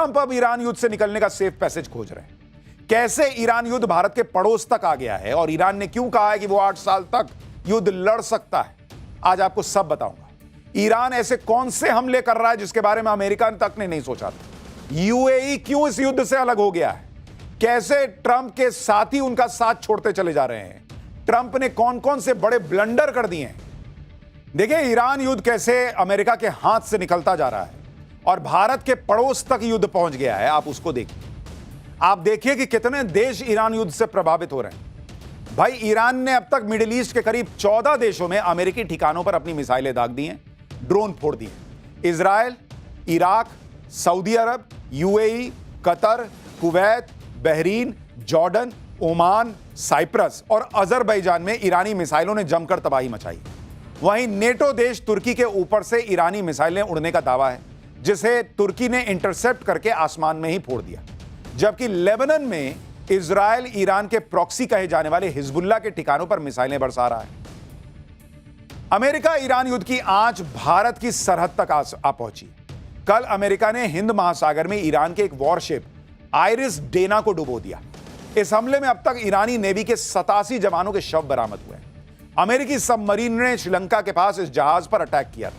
Trump अब Iran युद्ध से निकलने का सेफ पैसेज खोज रहे हैं। कैसे ईरान युद्ध भारत के पड़ोस तक आ गया है और ईरान ने क्यों कहा है कि वो 8 साल तक युद्ध लड़ सकता है, आज आपको सब बताऊंगा। ईरान ऐसे कौन से हमले कर रहा है जिसके बारे में अमेरिका तक ने नहीं सोचा था। यूएई क्यों इस युद्ध से अलग हो गया है, कैसे ट्रंप के साथी उनका साथ छोड़ते चले जा रहे हैं, ट्रंप ने कौन कौन से बड़े ब्लंडर कर दिए हैं। देखिए ईरान युद्ध कैसे अमेरिका के हाथ से निकलता जा रहा है और भारत के पड़ोस तक युद्ध पहुंच गया है। आप उसको देखिए, आप देखिए कि कितने देश ईरान युद्ध से प्रभावित हो रहे हैं। भाई ईरान ने अब तक मिडिल ईस्ट के करीब 14 देशों में अमेरिकी ठिकानों पर अपनी मिसाइलें दाग दी हैं, ड्रोन फोड़ दिए। Israel, Iraq, Saudi Arab, UAE, Qatar, Kuwait, Bahrain, Jordan, Oman, Cyprus और अजरबैजान में ईरानी मिसाइलों ने जमकर तबाही मचाई। वहीं नेटो देश तुर्की के ऊपर से ईरानी मिसाइलें उड़ने का दावा है, जिसे तुर्की ने इंटरसेप्ट करके आसमान में ही फोड़ दिया। जबकि लेबनान में इजराइल ईरान के प्रॉक्सी कहे जाने वाले हिजबुल्लाह के ठिकानों पर मिसाइलें बरसा रहा है। अमेरिका ईरान युद्ध की आंच भारत की सरहद तक आ पहुंची। कल अमेरिका ने हिंद महासागर में ईरान के एक वॉरशिप आइरिस डेना को डुबो दिया। इस हमले में अब तक ईरानी नेवी के 87 जवानों के शव बरामद हुए हैं। अमेरिकी सबमरीन ने श्रीलंका के पास इस जहाज पर अटैक किया था।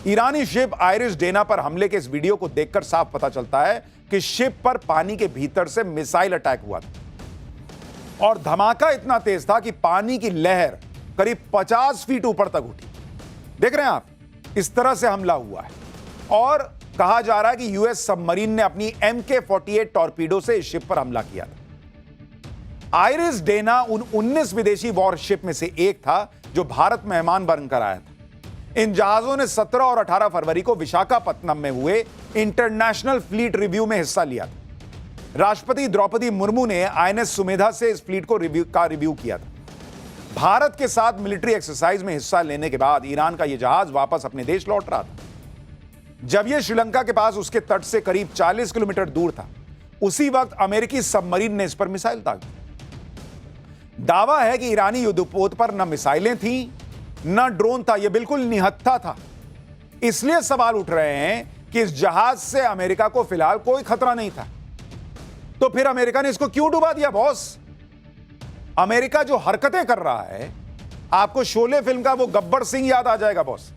ईरानी शिप आइरिस डेना पर हमले के इस वीडियो को देखकर साफ पता चलता है कि शिप पर पानी के भीतर से मिसाइल अटैक हुआ था और धमाका इतना तेज था कि पानी की लहर करीब 50 फीट ऊपर तक उठी। देख रहे हैं आप, इस तरह से हमला हुआ है और कहा जा रहा है कि यूएस सबमरीन ने अपनी MK-48 टॉर्पीडो से इस शिप पर हमला किया था। आइरिस डेना उन 19 विदेशी वॉरशिप में से एक था जो भारत मेहमान बनकर आया था। इन जहाजों ने 17 और 18 फरवरी को विशाखापत्तनम में हुए इंटरनेशनल फ्लीट रिव्यू में हिस्सा लिया था। राष्ट्रपति द्रौपदी मुर्मू ने INS सुमेधा से इस फ्लीट को रिव्यू किया था। भारत के साथ मिलिट्री एक्सरसाइज में हिस्सा लेने के बाद ईरान का यह जहाज वापस अपने देश लौट रहा था। जब यह श्रीलंका के पास उसके तट से करीब 40 किलोमीटर दूर था, उसी वक्त अमेरिकी सबमरीन ने इस पर मिसाइल दाग दी। दावा है कि ईरानी युद्धपोत पर न मिसाइलें थीं, न ड्रोन था, यह बिल्कुल निहत्था था। इसलिए सवाल उठ रहे हैं कि इस जहाज से अमेरिका को फिलहाल कोई खतरा नहीं था, तो फिर अमेरिका ने इसको क्यों डुबा दिया बॉस? अमेरिका जो हरकतें कर रहा है, आपको शोले फिल्म का वो गब्बर सिंह याद आ जाएगा बॉस,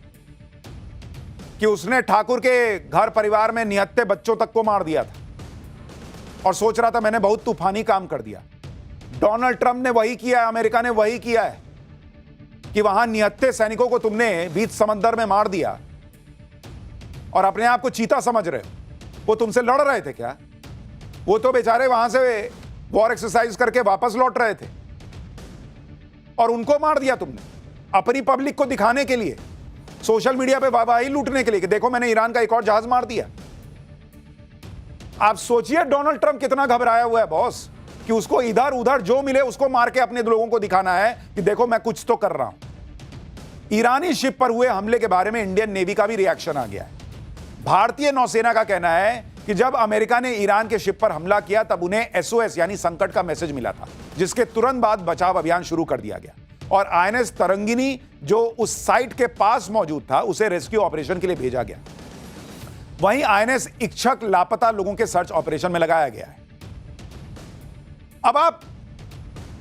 कि उसने ठाकुर के घर परिवार में निहत्थे बच्चों तक को मार दिया था और सोच रहा था मैंने बहुत तूफानी काम कर दिया। डोनाल्ड ट्रंप ने वही किया है, अमेरिका ने वही किया है कि वहां निहत्थे सैनिकों को तुमने बीच समंदर में मार दिया और अपने आप को चीता समझ रहे हो। वो तुमसे लड़ रहे थे क्या? वो तो बेचारे वहां से वॉर एक्सरसाइज करके वापस लौट रहे थे और उनको मार दिया तुमने अपनी पब्लिक को दिखाने के लिए, सोशल मीडिया पे वाहवाही लूटने के लिए कि देखो मैंने ईरान का एक और जहाज मार दिया। आप सोचिए डोनाल्ड ट्रंप कितना घबराया हुआ है बॉस, कि उसको इधर उधर जो मिले उसको मार के अपने लोगों को दिखाना है कि देखो मैं कुछ तो कर रहा हूं। ईरानी शिप पर हुए हमले के बारे में इंडियन नेवी का भी रिएक्शन आ गया है। भारतीय नौसेना का कहना है कि जब अमेरिका ने ईरान के शिप पर हमला किया तब उन्हें SOS यानी संकट का मैसेज मिला था, जिसके तुरंत बाद बचाव अभियान शुरू कर दिया गया और INS तरंगिनी जो उस साइट के पास मौजूद था उसे रेस्क्यू ऑपरेशन के लिए भेजा गया। वहीं INS इच्छक लापता लोगों के सर्च ऑपरेशन में लगाया गया है। अब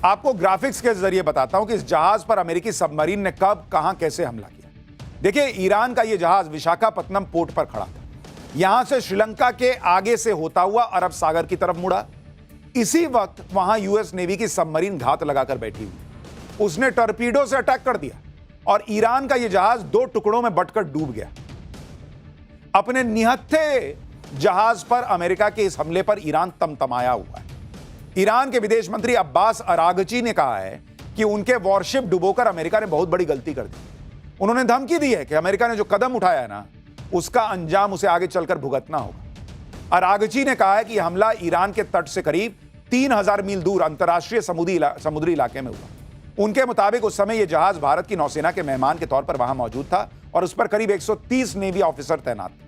आपको ग्राफिक्स के जरिए बताता हूं कि इस जहाज पर अमेरिकी सबमरीन ने कब, कहां, कैसे हमला किया। देखिए ईरान का यह जहाज विशाखापत्तनम पोर्ट पर खड़ा था। यहां से श्रीलंका के आगे से होता हुआ अरब सागर की तरफ मुड़ा। इसी वक्त वहां यूएस नेवी की सबमरीन घात लगाकर बैठी हुई। उसने टॉर्पीडो से अटैक कर दिया और ईरान का यह जहाज 2 टुकड़ों में बंटकर डूब गया। अपने निहत्थे जहाज पर अमेरिका के इस हमले पर ईरान तमतमाया हुआ है। ईरान के विदेश मंत्री अब्बास अरागची ने कहा है कि उनके वॉरशिप डुबोकर अमेरिका ने बहुत बड़ी गलती कर दी। उन्होंने धमकी दी है कि अमेरिका ने जो कदम उठाया है ना, उसका अंजाम उसे आगे चलकर भुगतना होगा। अरागची ने कहा है कि यह हमला ईरान के तट से करीब 3000 मील दूर अंतर्राष्ट्रीय समुद्री इलाके में हुआ। उनके मुताबिक उस समय यह जहाज भारत की नौसेना के मेहमान के तौर पर वहां मौजूद था और उस पर करीब 130 नेवी ऑफिसर तैनात थे।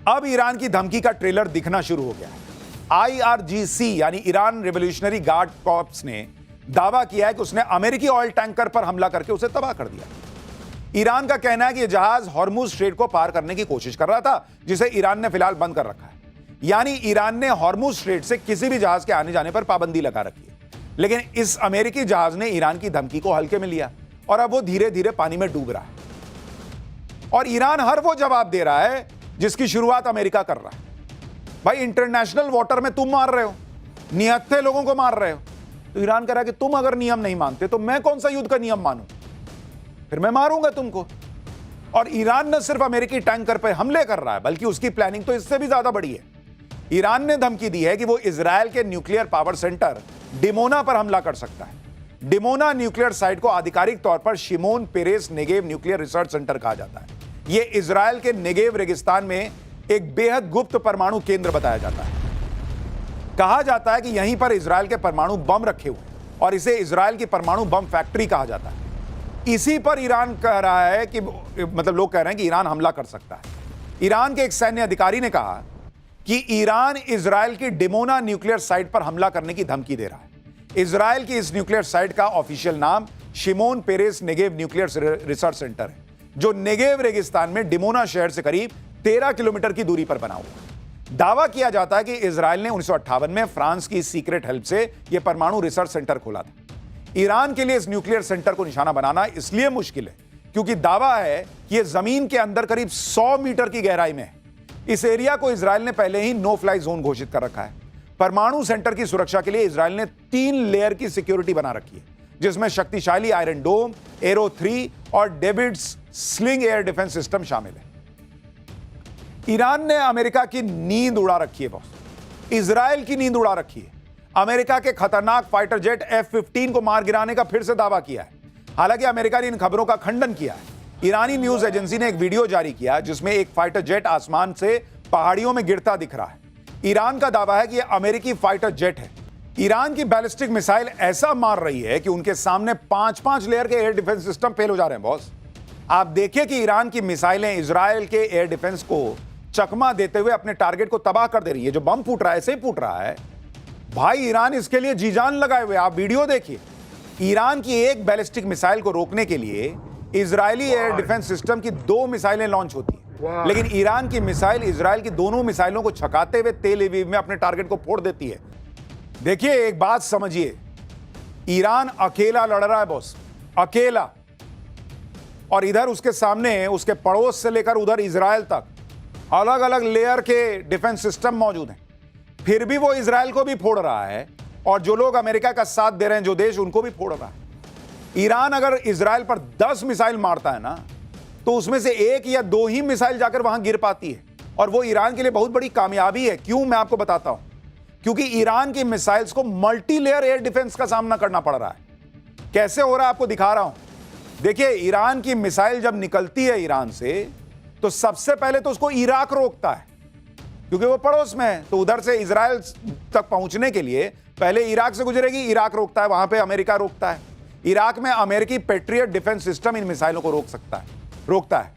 अब ईरान की धमकी का ट्रेलर दिखना शुरू हो गया है। IRGC यानी ईरान रिवोल्यूशनरी गार्ड कॉर्प्स ने दावा किया है कि उसने अमेरिकी ऑयल टैंकर पर हमला करके उसे तबाह कर दिया। ईरान का कहना है कि यह जहाज हॉर्मुज स्ट्रेट को पार करने की कोशिश कर रहा था, जिसे ईरान ने फिलहाल बंद कर रखा है। यानी ईरान ने हॉर्मुज स्ट्रेट से किसी भी जहाज के आने जाने पर पाबंदी लगा रखी है। लेकिन इस अमेरिकी जहाज ने ईरान की धमकी को हल्के में लिया और अब वो धीरे धीरे पानी में डूब रहा है। और ईरान हर वो जवाब दे रहा है जिसकी शुरुआत अमेरिका कर रहा है। भाई, इंटरनेशनल वाटर में तुम मार रहे हो, निहत्थे लोगों को मार रहे हो, तो ईरान कह रहा है कि तुम अगर नियम नहीं मानते तो मैं कौन सा युद्ध का नियम मानूं, फिर मैं मारूंगा तुमको। और ईरान न सिर्फ अमेरिकी टैंकर पर हमले कर रहा है, बल्कि उसकी प्लानिंग तो इससे भी ज्यादा बड़ी है। ईरान ने धमकी दी है कि वो इजरायल के न्यूक्लियर पावर सेंटर डिमोना पर हमला कर सकता है। डिमोना न्यूक्लियर साइट को आधिकारिक तौर पर Shimon Peres Negev nuclear research centre कहा जाता है। यह इजरायल के नेगेव रेगिस्तान में एक बेहद गुप्त परमाणु केंद्र बताया जाता है। कहा जाता है कि यहीं पर इजरायल के परमाणु बम रखे हुए हैं और इसे इजरायल की परमाणु बम फैक्ट्री कहा जाता है। इसी पर ईरान कह रहा है कि लोग कह रहे हैं कि ईरान हमला कर सकता है। ईरान के एक सैन्य अधिकारी ने कहा कि ईरान इजरायल की डिमोना न्यूक्लियर साइट पर हमला करने की धमकी दे रहा है। इजरायल की इस न्यूक्लियर साइट का ऑफिशियल नाम Shimon Peres Negev nuclear research centre है, जो नेगेव रेगिस्तान में डिमोना शहर से करीब 13 किलोमीटर की दूरी पर बना हुआ। दावा किया जाता है कि इजरायल ने 1958 में फ्रांस की सीक्रेट हेल्प से यह परमाणु रिसर्च सेंटर खोला था। ईरान के लिए इस न्यूक्लियर सेंटर को निशाना बनाना इसलिए मुश्किल है क्योंकि दावा है कि यह जमीन के अंदर करीब 100 मीटर की गहराई में है। इस एरिया को इजरायल ने पहले ही नो फ्लाई जोन घोषित कर रखा है। परमाणु सेंटर की सुरक्षा के लिए इजरायल ने 3 लेयर की सिक्योरिटी बना रखी है, जिसमें शक्तिशाली आयरन डोम, एरो 3 और David's sling air defence system शामिल है। ईरान ने अमेरिका की नींद उड़ा रखी है बॉस, इजरायल की नींद उड़ा रखी है। अमेरिका के खतरनाक फाइटर जेट F-15 को मार गिराने का फिर से दावा किया है। हालांकि अमेरिका ने इन खबरों का खंडन किया है। ईरानी न्यूज एजेंसी ने एक वीडियो जारी किया जिसमें एक फाइटर जेट आसमान से पहाड़ियों में गिरता दिख रहा है। ईरान का दावा है कि यह अमेरिकी फाइटर जेट है। ईरान की बैलिस्टिक मिसाइल ऐसा मार रही है कि उनके सामने 5-5 लेयर के एयर डिफेंस सिस्टम फेल हो जा रहे हैं बॉस। आप देखिए कि ईरान की मिसाइलें इजरायल के एयर डिफेंस को चकमा देते हुए अपने टारगेट को तबाह कर दे रही है। जो बम फूट रहा है ऐसे ही फूट रहा है भाई। ईरान इसके लिए जी जान लगाए हुए। आप वीडियो देखिए, ईरान की एक बैलिस्टिक मिसाइल को रोकने के लिए इजरायली एयर डिफेंस सिस्टम की 2 मिसाइलें लॉन्च होती हैं, लेकिन ईरान की मिसाइल इजरायल की दोनों मिसाइलों को छकाते हुए तेल अवीव में अपने टारगेट को फोड़ देती है। देखिए, एक बात समझिए, ईरान अकेला लड़ रहा है बॉस, अकेला। और इधर उसके सामने उसके पड़ोस से लेकर उधर इजरायल तक अलग अलग लेयर के डिफेंस सिस्टम मौजूद हैं। फिर भी वो इजरायल को भी फोड़ रहा है और जो लोग अमेरिका का साथ दे रहे हैं, जो देश, उनको भी फोड़ रहा है। ईरान अगर इजरायल पर 10 मिसाइल मारता है ना, तो उसमें से 1 या 2 ही मिसाइल जाकर वहां गिर पाती है, और वो ईरान के लिए बहुत बड़ी कामयाबी है। क्यों, मैं आपको बताता हूं। क्योंकि ईरान की मिसाइल्स को मल्टी लेयर एयर डिफेंस का सामना करना पड़ रहा है। कैसे हो रहा है आपको दिखा रहा हूं। देखिए, ईरान की मिसाइल जब निकलती है ईरान से, तो सबसे पहले तो उसको इराक रोकता है, क्योंकि वो पड़ोस में है। तो उधर से इजरायल तक पहुंचने के लिए पहले इराक से गुजरेगी, इराक रोकता है, वहां पे अमेरिका रोकता है। इराक में अमेरिकी पेट्रियट डिफेंस सिस्टम इन मिसाइलों को रोकता है।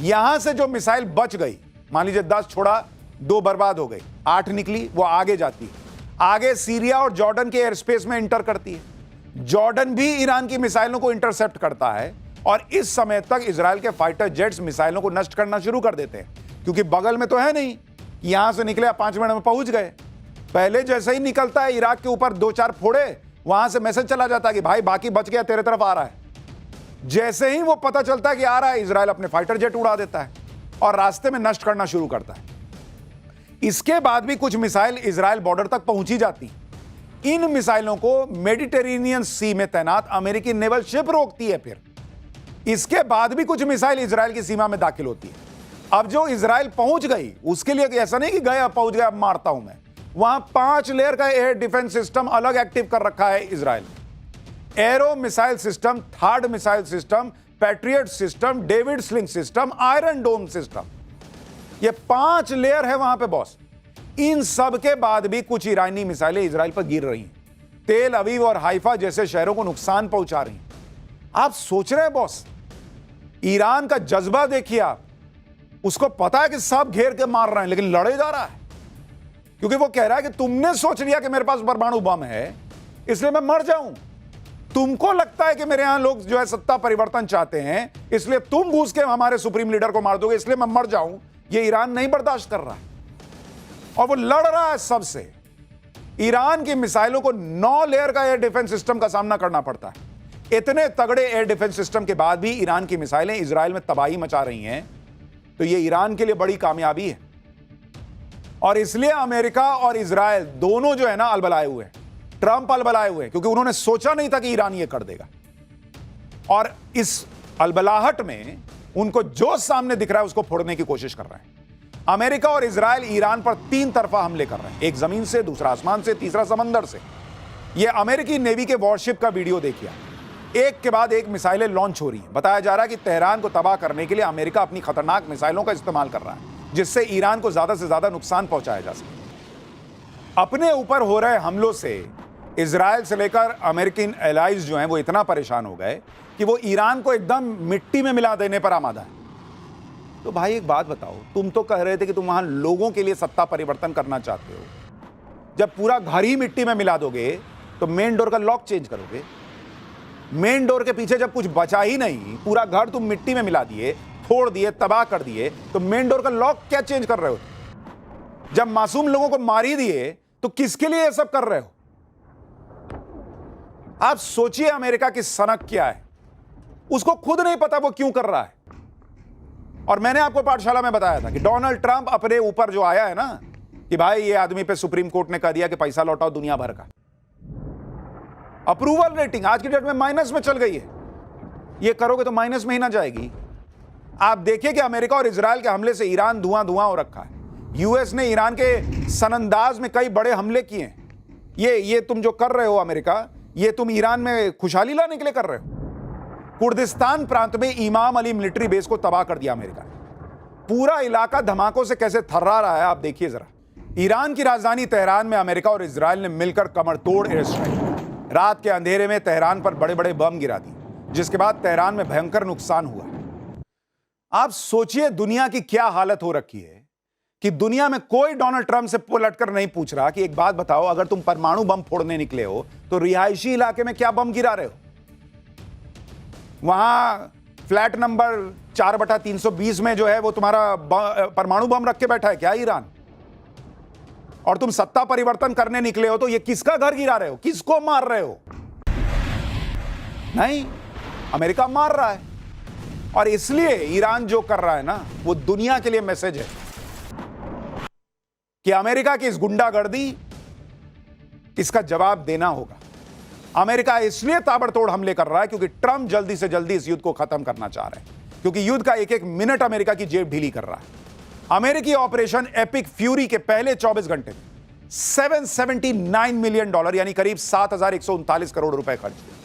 यहां से जो मिसाइल बच गई, मान लीजिए 10 छोड़ा, 2 बर्बाद हो गई, 8 निकली, वो आगे जाती है, आगे सीरिया और जॉर्डन के एयर स्पेस में इंटर करती है। जॉर्डन भी ईरान की मिसाइलों को इंटरसेप्ट करता है, और इस समय तक इजरायल के फाइटर जेट्स मिसाइलों को नष्ट करना शुरू कर देते हैं, क्योंकि बगल में तो है नहीं, यहां से निकले 5 मिनट में पहुंच गए। पहले जैसे ही निकलता है इराक के ऊपर 2-4 फोड़े, वहां से मैसेज चला जाता है कि भाई बाकी बच गया, तेरे तरफ आ रहा है। जैसे ही वो पता चलता है कि आ रहा है, इजरायल अपने फाइटर जेट उड़ा देता है और रास्ते में नष्ट करना शुरू करता है। इसके बाद भी कुछ मिसाइल इजरायल बॉर्डर तक पहुंची जाती। इन मिसाइलों को मेडिटेरेनियन सी में तैनात अमेरिकी नेवल शिप रोकती है। फिर इसके बाद भी कुछ मिसाइल इजरायल की सीमा में दाखिल होती है। अब जो इजरायल पहुंच गई, उसके लिए ऐसा नहीं कि गया पहुंच गया अब मारता हूं मैं, वहां 5 लेयर का एयर डिफेंस सिस्टम अलग एक्टिव कर रखा है Israel. Arrow missile system, third missile system, Patriot system, David Sling system, Iron Dome system, ये 5 लेयर है वहां पे बॉस। इन सब के बाद भी कुछ ईरानी मिसाइलें इजरायल पर गिर रही हैं, तेल अवीव और हाइफा जैसे शहरों को नुकसान पहुंचा रही हैं। आप सोच रहे हैं बॉस, ईरान का जज्बा देखिए आप। उसको पता है कि सब घेर के मार रहे हैं, लेकिन लड़े जा रहा है, क्योंकि वो कह रहा है कि तुमने सोच लिया कि मेरे पास परमाणु बम है, इसलिए मैं मर जाऊं। तुमको लगता है कि मेरे यहां लोग जो है सत्ता परिवर्तन चाहते हैं, इसलिए तुम घुस के हमारे सुप्रीम लीडर को मार दोगे, इसलिए मैं मर जाऊं। ये ईरान नहीं बर्दाश्त कर रहा और वो लड़ रहा है सबसे। ईरान की मिसाइलों को 9 लेयर का एयर डिफेंस सिस्टम का सामना करना पड़ता है। इतने तगड़े एयर डिफेंस सिस्टम के बाद भी ईरान की मिसाइलें इजराइल में तबाही मचा रही हैं, तो ये ईरान के लिए बड़ी कामयाबी है। और इसलिए अमेरिका और इजराइल दोनों जो है ना अलबलाए हुए हैं, ट्रंप अलबलाए हुए हैं, क्योंकि उन्होंने सोचा नहीं था कि ईरान ये कर देगा। और इस अलबलाहट में उनको जो सामने दिख रहा है उसको फोड़ने की कोशिश कर रहे हैं। अमेरिका और इजराइल ईरान पर 3 तरफा हमले कर रहे हैं, एक जमीन से, दूसरा आसमान से, तीसरा समंदर से। यह अमेरिकी नेवी के वॉरशिप का वीडियो देखिए, एक के बाद एक मिसाइलें लॉन्च हो रही हैं। बताया जा रहा है कि तेहरान को तबाह करने के लिए अमेरिका अपनी खतरनाक मिसाइलों का इस्तेमाल कर रहा है, जिससे ईरान को ज्यादा से ज्यादा नुकसान पहुंचाया जा सके। अपने ऊपर हो रहे हमलों से इजराइल से लेकर अमेरिकन एलाइज जो हैं वो इतना परेशान हो गए कि वो ईरान को एकदम मिट्टी में मिला देने पर आमादा है। तो भाई एक बात बताओ, तुम तो कह रहे थे कि तुम वहां लोगों के लिए सत्ता परिवर्तन करना चाहते हो। जब पूरा घर ही मिट्टी में मिला दोगे तो मेन डोर का लॉक चेंज करोगे। मेन डोर के पीछे जब कुछ बचा ही नहीं, पूरा घर तुम मिट्टी में मिला दिए, फोड़ दिए, तबाह कर दिए, तो मेन डोर का लॉक क्या चेंज कर रहे हो? जब मासूम लोगों को मार ही दिए तो किसके लिए ये सब कर रहे हो? आप सोचिए अमेरिका की सनक क्या है, उसको खुद नहीं पता वो क्यों कर रहा है। और मैंने आपको पाठशाला में बताया था कि डोनाल्ड ट्रंप अपने ऊपर जो आया है ना कि भाई ये आदमी पे सुप्रीम कोर्ट ने कह दिया कि पैसा लौटाओ दुनिया भर का, अप्रूवल रेटिंग आज की डेट में माइनस में चल गई है। ये करोगे तो माइनस में ही ना जाएगी। आप देखिए कि अमेरिका और इजराइल के हमले से ईरान धुआं धुआं हो रखा है। यूएस ने ईरान के सनंदाज में कई बड़े हमले किए हैं। ये तुम जो कर रहे हो अमेरिका, ये तुम ईरान में खुशहाली लाने के लिए कर रहे हो। कुर्दिस्तान प्रांत में इमाम अली मिलिट्री बेस को तबाह कर दिया अमेरिका ने। पूरा इलाका धमाकों से कैसे थर्रा रहा है आप देखिए जरा। ईरान की राजधानी तेहरान में अमेरिका और इजराइल ने मिलकर कमर तोड़ एयर स्ट्राइक, रात के अंधेरे में तेहरान पर बड़े बड़े बम गिरा दिए, जिसके बाद तेहरान में भयंकर नुकसान हुआ। आप सोचिए दुनिया की क्या हालत हो रखी है कि दुनिया में कोई डोनाल्ड ट्रंप से पलटकर नहीं पूछ रहा कि एक बात बताओ, अगर तुम परमाणु बम फोड़ने निकले हो तो रिहायशी इलाके में क्या बम गिरा रहे हो? वहां फ्लैट नंबर 4/320 में जो है वो तुम्हारा परमाणु बम रख के बैठा है क्या ईरान? और तुम सत्ता परिवर्तन करने निकले हो तो ये किसका घर गिरा रहे हो, किसको मार रहे हो? नहीं, अमेरिका मार रहा है। और इसलिए ईरान जो कर रहा है ना, वो दुनिया के लिए मैसेज है कि अमेरिका की इस गुंडागर्दी, इसका जवाब देना होगा। अमेरिका इसलिए ताबड़तोड़ हमले कर रहा है क्योंकि ट्रंप जल्दी से जल्दी इस युद्ध को खत्म करना चाह रहे हैं, क्योंकि युद्ध का एक एक मिनट अमेरिका की जेब ढीली कर रहा है। अमेरिकी ऑपरेशन एपिक फ्यूरी के पहले 24 घंटे में $779 मिलियन यानी करीब 7,139 करोड़ रुपए खर्च हुए।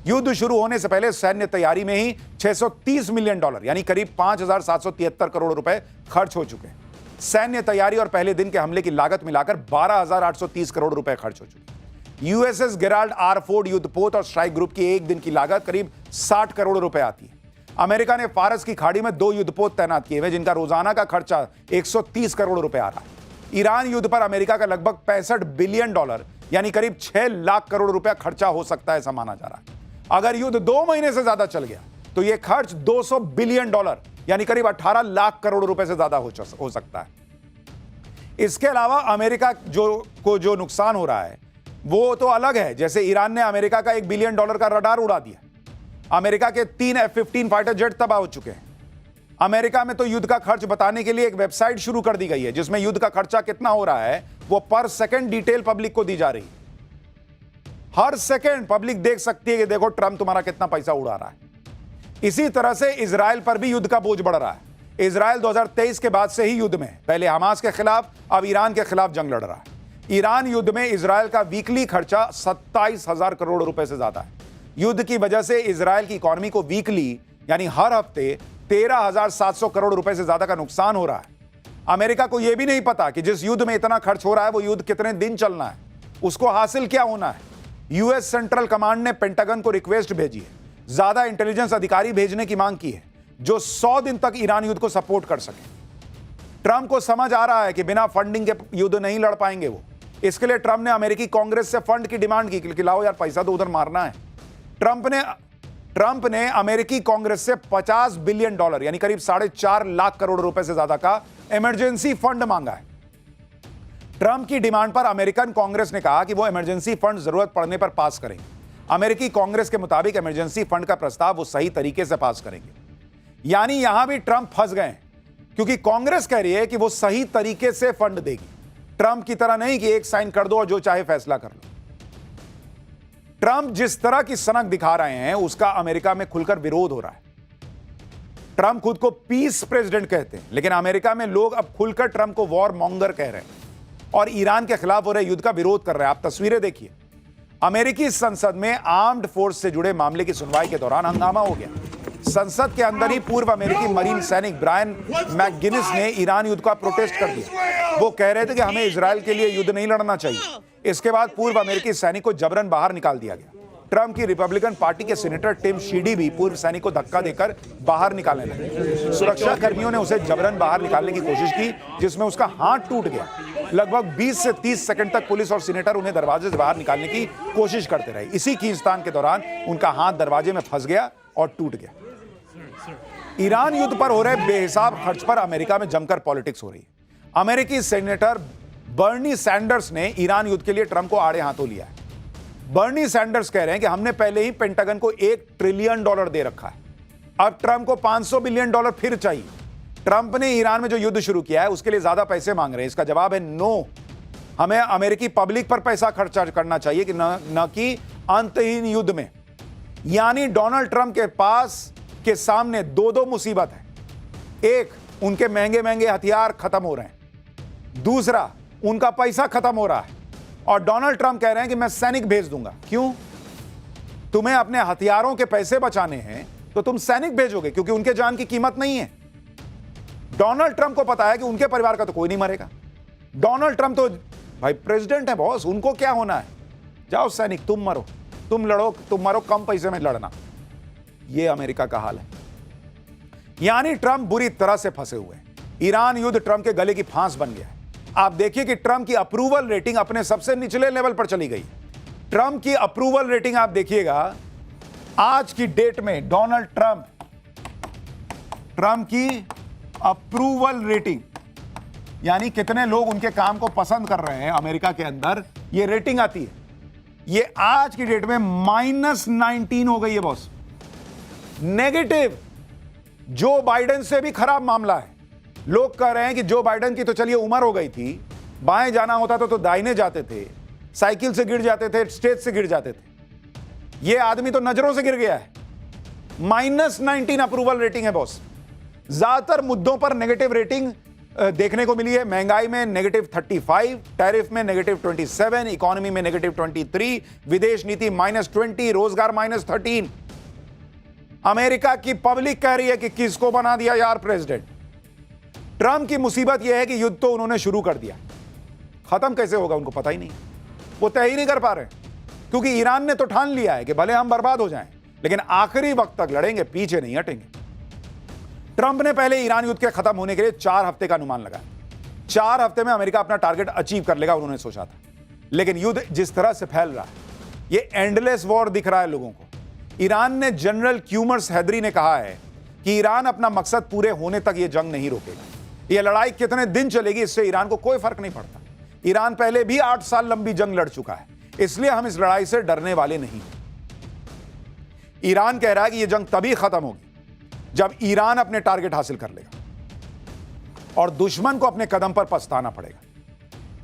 युद्ध शुरू होने से पहले सैन्य तैयारी में ही $630 मिलियन यानी करीब 5,773 करोड़ रुपए खर्च हो चुके हैं। सैन्य तैयारी और पहले दिन के हमले की लागत मिलाकर 12,830 करोड़ रुपए खर्च हो चुकी। यूएसएस गेराल्ड आर फोर्ड युद्धपोत और स्ट्राइक ग्रुप की एक दिन की लागत करीब 60 करोड़ रुपए आती है। अमेरिका ने फारस की खाड़ी में 2 युद्धपोत तैनात किए हुए, जिनका रोजाना का खर्चा 130 करोड़ रुपए आ रहा है। ईरान युद्ध पर अमेरिका का लगभग $65 बिलियन यानी करीब 6 लाख करोड़ रुपया खर्चा हो सकता है, ऐसा माना जा रहा है। अगर युद्ध 2 महीने से ज्यादा चल गया तो यह खर्च $200 बिलियन यानी करीब 18 लाख करोड़ रुपए से ज्यादा हो सकता है। इसके अलावा अमेरिका जो नुकसान हो रहा है वो तो अलग है, जैसे ईरान ने अमेरिका का $1 बिलियन का रडार उड़ा दिया। अमेरिका के 3 F-15 फाइटर जेट तबाह हो चुके हैं। अमेरिका में तो युद्ध का खर्च बताने के लिए एक वेबसाइट शुरू कर दी गई है, जिसमें युद्ध का खर्चा कितना हो रहा है वो पर सेकंड डिटेल पब्लिक को दी जा रही है। हर सेकंड पब्लिक देख सकती है कि देखो ट्रंप तुम्हारा कितना पैसा उड़ा रहा है। इसी तरह से इजराइल पर भी युद्ध का बोझ बढ़ रहा है। इजराइल 2023 के बाद से ही युद्ध में, पहले हमास के खिलाफ, अब ईरान के खिलाफ जंग लड़ रहा है। ईरान युद्ध में इजराइल का वीकली खर्चा 27,000 करोड़ रुपए से ज्यादा है। युद्ध की वजह से इजराइल की इकोनॉमी को वीकली यानी हर हफ्ते 13,700 करोड़ रुपए से ज्यादा का नुकसान हो रहा है। अमेरिका को यह भी नहीं पता कि जिस युद्ध में इतना खर्च हो रहा है वो युद्ध कितने दिन चलना है, उसको हासिल क्या होना है। यूएस सेंट्रल कमांड ने पेंटागन को रिक्वेस्ट भेजी है, ज्यादा इंटेलिजेंस अधिकारी भेजने की मांग की है जो 100 दिन तक ईरान युद्ध को सपोर्ट कर सके। ट्रंप को समझ आ रहा है कि बिना फंडिंग के युद्ध नहीं लड़ पाएंगे वो। इसके लिए ट्रंप ने अमेरिकी कांग्रेस से फंड की डिमांड की कि लाओ यार पैसा तो उधर मारना है। ट्रंप ने अमेरिकी कांग्रेस से $50 बिलियन यानी करीब 4.5 लाख करोड़ रुपए से ज्यादा का इमरजेंसी फंड मांगा है। ट्रंप की डिमांड पर अमेरिकन कांग्रेस ने कहा कि वो इमरजेंसी फंड जरूरत पड़ने पर पास करेंगे। अमेरिकी कांग्रेस के मुताबिक इमरजेंसी फंड का प्रस्ताव वो सही तरीके से पास करेंगे। यानी यहां भी ट्रंप फंस गए क्योंकि कांग्रेस कह रही है कि वो सही तरीके से फंड देगी, ट्रंप की तरह नहीं कि एक साइन कर दो और जो चाहे फैसला कर लो। ट्रंप जिस तरह की सनक दिखा रहे हैं उसका अमेरिका में खुलकर विरोध हो रहा है। ट्रंप खुद को पीस प्रेसिडेंट कहते हैं, लेकिन अमेरिका में लोग अब खुलकर ट्रंप को वॉर मॉन्गर कह रहे हैं और ईरान के खिलाफ हो रहे युद्ध का विरोध कर रहे हैं। आप तस्वीरें देखिए, अमेरिकी संसद में आर्म्ड फोर्स से जुड़े मामले की सुनवाई के दौरान हंगामा हो गया। संसद के अंदर ही पूर्व अमेरिकी मरीन सैनिक ब्रायन मैकगिनिस ने ईरान युद्ध का प्रोटेस्ट कर दिया। वो कह रहे थे कि हमें इजराइल के लिए युद्ध नहीं लड़ना चाहिए। इसके बाद पूर्व अमेरिकी सैनिक को जबरन बाहर निकाल दिया गया। ट्रंप की रिपब्लिकन पार्टी के सीनेटर टिम शीडी भी पूर्व सैनिक को धक्का देकर बाहर निकालने लगे। सुरक्षा कर्मियों ने उसे जबरन बाहर निकालने की कोशिश की, जिसमें उसका हाथ टूट गया। लगभग 20 से 30 सेकंड तक पुलिस और सीनेटर उन्हें दरवाजे से बाहर निकालने की कोशिश करते रहे। इसी खींचतान के दौरान उनका हाथ दरवाजे में फंस गया और टूट गया। ईरान युद्ध पर हो रहे बेहिसाब खर्च पर अमेरिका में जमकर पॉलिटिक्स हो रही है। अमेरिकी सेनेटर बर्नी सैंडर्स ने ईरान युद्ध के लिए ट्रंप को आड़े हाथों लिया है। बर्नी सैंडर्स कह रहे हैं कि हमने पहले ही पेंटागन को $1 ट्रिलियन दे रखा है, अब ट्रंप को $500 बिलियन फिर चाहिए। ट्रंप ने ईरान में जो युद्ध शुरू किया है उसके लिए ज्यादा पैसे मांग रहे हैं। इसका जवाब है नो। हमें अमेरिकी पब्लिक पर पैसा खर्चा करना चाहिए कि न कि अंतहीन युद्ध में। यानी डोनाल्ड ट्रंप के पास के सामने दो मुसीबत है। एक, उनके महंगे महंगे हथियार खत्म हो रहे हैं, दूसरा उनका पैसा खत्म हो रहा है। और डोनाल्ड ट्रंप कह रहे हैं कि मैं सैनिक भेज दूंगा। क्यों? तुम्हें अपने हथियारों के पैसे बचाने हैं तो तुम सैनिक भेजोगे, क्योंकि उनके जान की कीमत नहीं है। डोनाल्ड ट्रंप को पता है कि उनके परिवार का तो कोई नहीं मरेगा। डोनाल्ड ट्रंप तो भाई प्रेसिडेंट है, बॉस, उनको क्या होना है। जाओ सैनिक, तुम मरो, तुम लड़ो, तुम मरो, कम पैसे में लड़ना। यह अमेरिका का हाल है। यानी ट्रंप बुरी तरह से फंसे हुए हैं। ईरान युद्ध ट्रंप के गले की फांस बन गया है। आप देखिए कि ट्रंप की अप्रूवल रेटिंग अपने सबसे निचले लेवल पर चली गई। ट्रंप की अप्रूवल रेटिंग आप देखिएगा, आज की डेट में डोनाल्ड ट्रंप की अप्रूवल रेटिंग, यानी कितने लोग उनके काम को पसंद कर रहे हैं अमेरिका के अंदर, यह रेटिंग आती है। यह आज की डेट में -19 हो गई है बॉस, नेगेटिव। जो बाइडेन से भी खराब मामला है। लोग कह रहे हैं कि जो बाइडेन की तो चलिए उम्र हो गई थी, बाएं जाना होता तो दाहिने जाते थे, साइकिल से गिर जाते थे, स्टेज से गिर जाते थे। यह आदमी तो नजरों से गिर गया है। -19 अप्रूवल रेटिंग है बॉस। ज्यादातर मुद्दों पर नेगेटिव रेटिंग देखने को मिली है। महंगाई में -35, टैरिफ में -27, इकोनॉमी में -23, विदेश नीति -20, रोजगार -13। अमेरिका की पब्लिक कह रही है कि किसको बना दिया यार प्रेसिडेंट। ट्रंप की मुसीबत यह है कि युद्ध तो उन्होंने शुरू कर दिया, खत्म कैसे होगा उनको पता ही नहीं। वो तय ही नहीं कर पा रहे, क्योंकि ईरान ने तो ठान लिया है कि भले हम बर्बाद हो जाएं, लेकिन आखिरी वक्त तक लड़ेंगे, पीछे नहीं हटेंगे। ट्रंप ने पहले ईरान युद्ध के खत्म होने के लिए 4 हफ्ते का अनुमान लगाया। 4 हफ्ते में अमेरिका अपना टारगेट अचीव कर लेगा, उन्होंने सोचा था। लेकिन युद्ध जिस तरह से फैल रहा है, ये एंडलेस वॉर दिख रहा है लोगों को। ईरान ने जनरल क्यूमर्स हैदरी ने कहा है कि ईरान अपना मकसद पूरे होने तक यह जंग नहीं रोकेगा। यह लड़ाई कितने दिन चलेगी इससे ईरान को कोई फर्क नहीं पड़ता। ईरान पहले भी 8 साल लंबी जंग लड़ चुका है, इसलिए हम इस लड़ाई से डरने वाले नहीं। ईरान कह रहा है कि यह जंग तभी खत्म होगी जब ईरान अपने टारगेट हासिल कर लेगा और दुश्मन को अपने कदम पर पछताना पड़ेगा।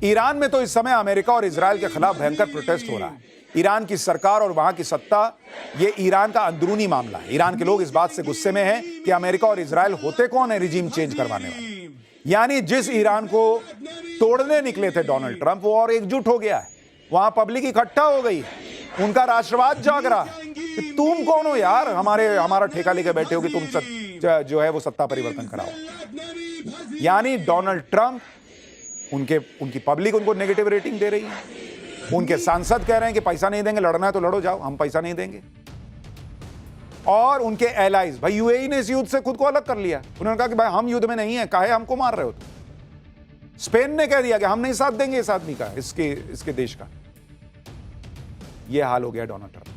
ईरान में तो इस समय अमेरिका और इजराइल के खिलाफ भयंकर प्रोटेस्ट हो रहा है। ईरान की सरकार और वहां की सत्ता, यह ईरान का अंदरूनी मामला है। ईरान के लोग इस बात से गुस्से में हैं कि अमेरिका और इजराइल होते कौन है रिजीम चेंज करवाने वाले। यानी जिस ईरान को तोड़ने निकले थे डोनाल्ड ट्रंप, वो और एकजुट हो गया है। वहां पब्लिक इकट्ठा हो गई है, उनका राष्ट्रवाद जाग रहा है। तुम कौन हो यार, हमारा ठेका लेकर बैठे हो कि तुम जो है वो सत्ता परिवर्तन कराओ। यानी डोनाल्ड ट्रंप, उनकी पब्लिक उनको नेगेटिव रेटिंग दे रही है। उनके सांसद कह रहे हैं कि पैसा नहीं देंगे, लड़ना है तो लड़ो, जाओ, हम पैसा नहीं देंगे। और उनके एलाइज, भाई यूएई ने इस युद्ध से खुद को अलग कर लिया। उन्होंने कहा कि भाई हम युद्ध में नहीं है, काहे हमको मार रहे हो तुम। स्पेन ने कह दिया कि हम नहीं साथ देंगे इस आदमी का, इसके देश का। यह हाल हो गया डोनाल्ड ट्रंप।